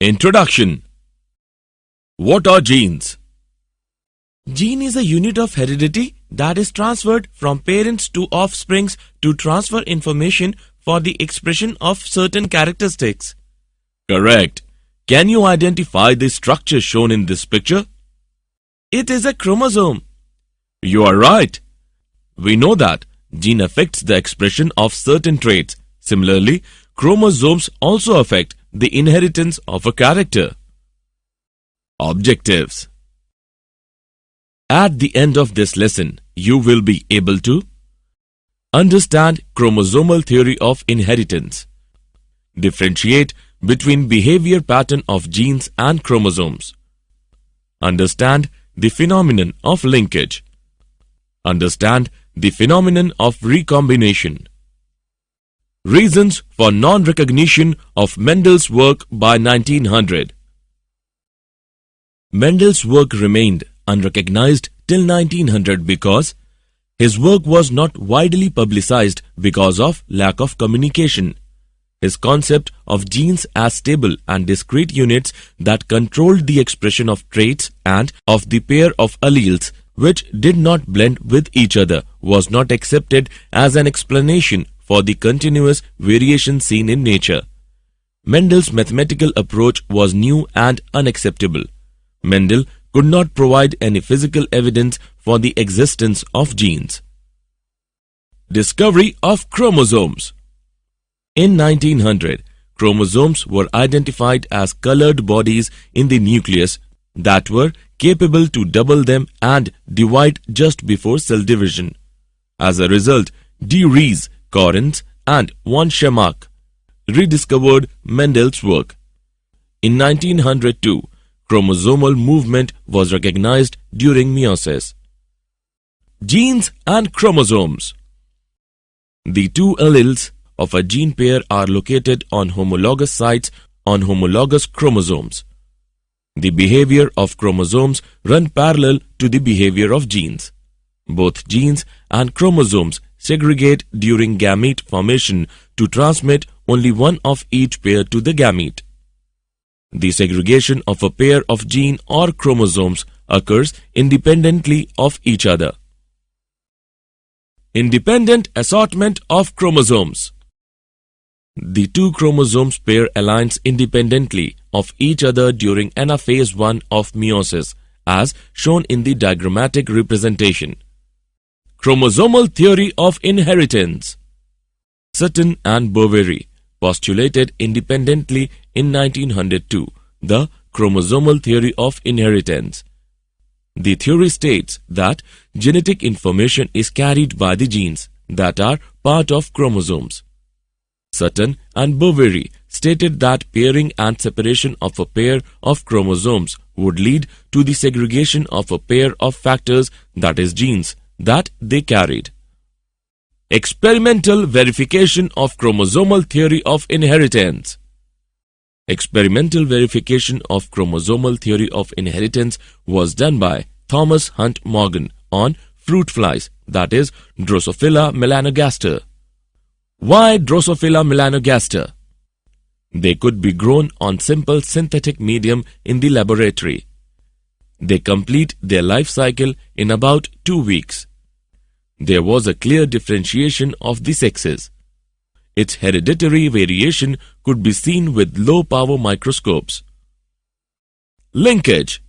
Introduction. What are genes? Gene is a unit of heredity that is transferred from parents to offsprings to transfer information for the expression of certain characteristics. Correct. Can you identify the structure shown in this picture? It is a chromosome. You are right. We know that gene affects the expression of certain traits. Similarly, chromosomes also affect the inheritance of a character. Objectives. At the end of this lesson, you will be able to understand chromosomal theory of inheritance, differentiate between behavior pattern of genes and chromosomes, understand the phenomenon of linkage, understand the phenomenon of recombination. Reasons for non-recognition of Mendel's work by 1900. Mendel's work remained unrecognized till 1900 because his work was not widely publicized because of lack of communication. His concept of genes as stable and discrete units that controlled the expression of traits and of the pair of alleles which did not blend with each other was not accepted as an explanation for the continuous variation seen in nature. Mendel's mathematical approach was new and unacceptable. Mendel could not provide any physical evidence for the existence of genes. Discovery of chromosomes. In 1900, chromosomes were identified as colored bodies in the nucleus that were capable to double them and divide just before cell division. As a result, de Vries, Correns and von Schirmacher rediscovered Mendel's work. In 1902, chromosomal movement was recognized during meiosis. Genes and chromosomes. The two alleles of a gene pair are located on homologous sites on homologous chromosomes. The behavior of chromosomes run parallel to the behavior of genes. Both genes and chromosomes segregate during gamete formation to transmit only one of each pair to the gamete. The segregation of a pair of gene or chromosomes occurs independently of each other. Independent assortment of chromosomes. The two chromosomes pair aligns independently of each other during anaphase 1 of meiosis, as shown in the diagrammatic representation. Chromosomal theory of inheritance. Sutton and Boveri postulated independently in 1902 the chromosomal theory of inheritance. The theory states that genetic information is carried by the genes that are part of chromosomes. Sutton and Boveri stated that pairing and separation of a pair of chromosomes would lead to the segregation of a pair of factors, that is genes, that they carried. Experimental verification of chromosomal theory of inheritance. Experimental verification of chromosomal theory of inheritance was done by Thomas Hunt Morgan on fruit flies, that is Drosophila melanogaster. Why Drosophila melanogaster? They could be grown on simple synthetic medium in the laboratory. They complete their life cycle in about 2 weeks. There was a clear differentiation of the sexes. Its hereditary variation could be seen with low-power microscopes. Linkage.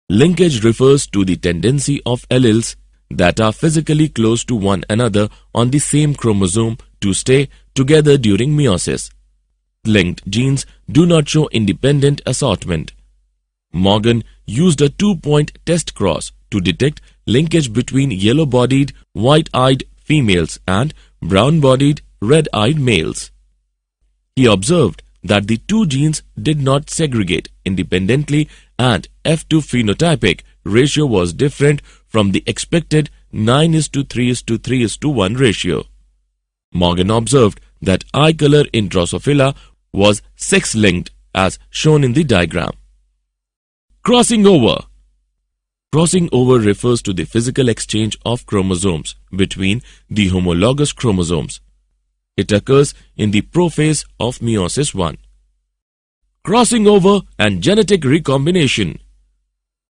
Linkage refers to the tendency of alleles that are physically close to one another on the same chromosome to stay together during meiosis. Linked genes do not show independent assortment. Morgan used a 2-point test cross to detect linkage between yellow-bodied, white-eyed females and brown-bodied, red-eyed males. He observed that the two genes did not segregate independently and F2 phenotypic ratio was different from the expected 9:3:3:1 ratio. Morgan observed that eye color in Drosophila was sex-linked as shown in the diagram. Crossing over. Crossing over refers to the physical exchange of chromosomes between the homologous chromosomes. It occurs in the prophase of meiosis 1. Crossing over and genetic recombination.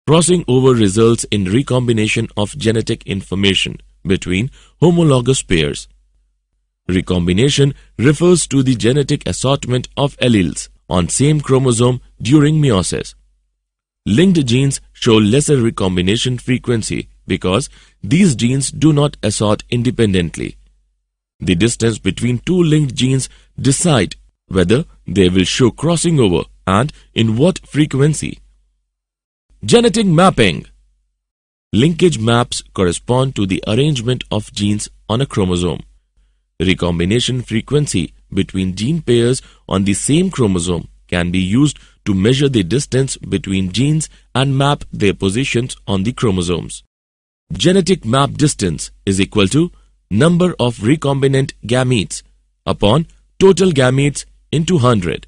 Crossing over results in recombination of genetic information between homologous pairs. Recombination refers to the genetic assortment of alleles on same chromosome during meiosis. Linked genes show lesser recombination frequency because these genes do not assort independently. The distance between two linked genes decide whether they will show crossing over and in what frequency. Genetic mapping. Linkage maps correspond to the arrangement of genes on a chromosome. Recombination frequency between gene pairs on the same chromosome can be used to measure the distance between genes and map their positions on the chromosomes. Genetic map distance is equal to number of recombinant gametes upon total gametes into 100.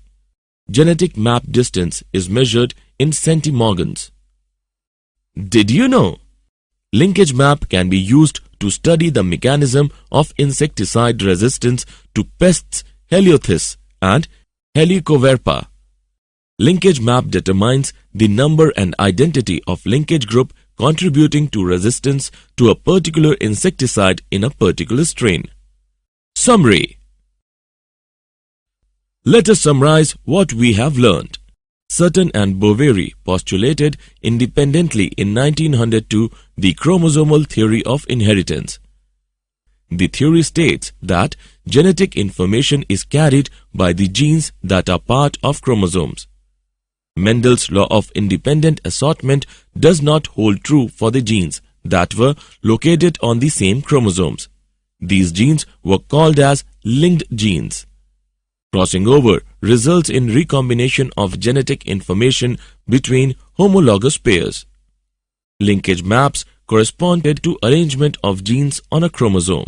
Genetic map distance is measured in centimorgans. Did you know? Linkage map can be used to study the mechanism of insecticide resistance to pests Heliotthis and Helicoverpa. Linkage map determines the number and identity of linkage group contributing to resistance to a particular insecticide in a particular strain. Summary. Let us summarize what we have learned. Sutton and Boveri postulated independently in 1902 the chromosomal theory of inheritance. The theory states that genetic information is carried by the genes that are part of chromosomes. Mendel's law of independent assortment does not hold true for the genes that were located on the same chromosomes. These genes were called as linked genes. Crossing over results in recombination of genetic information between homologous pairs. Linkage maps corresponded to arrangement of genes on a chromosome.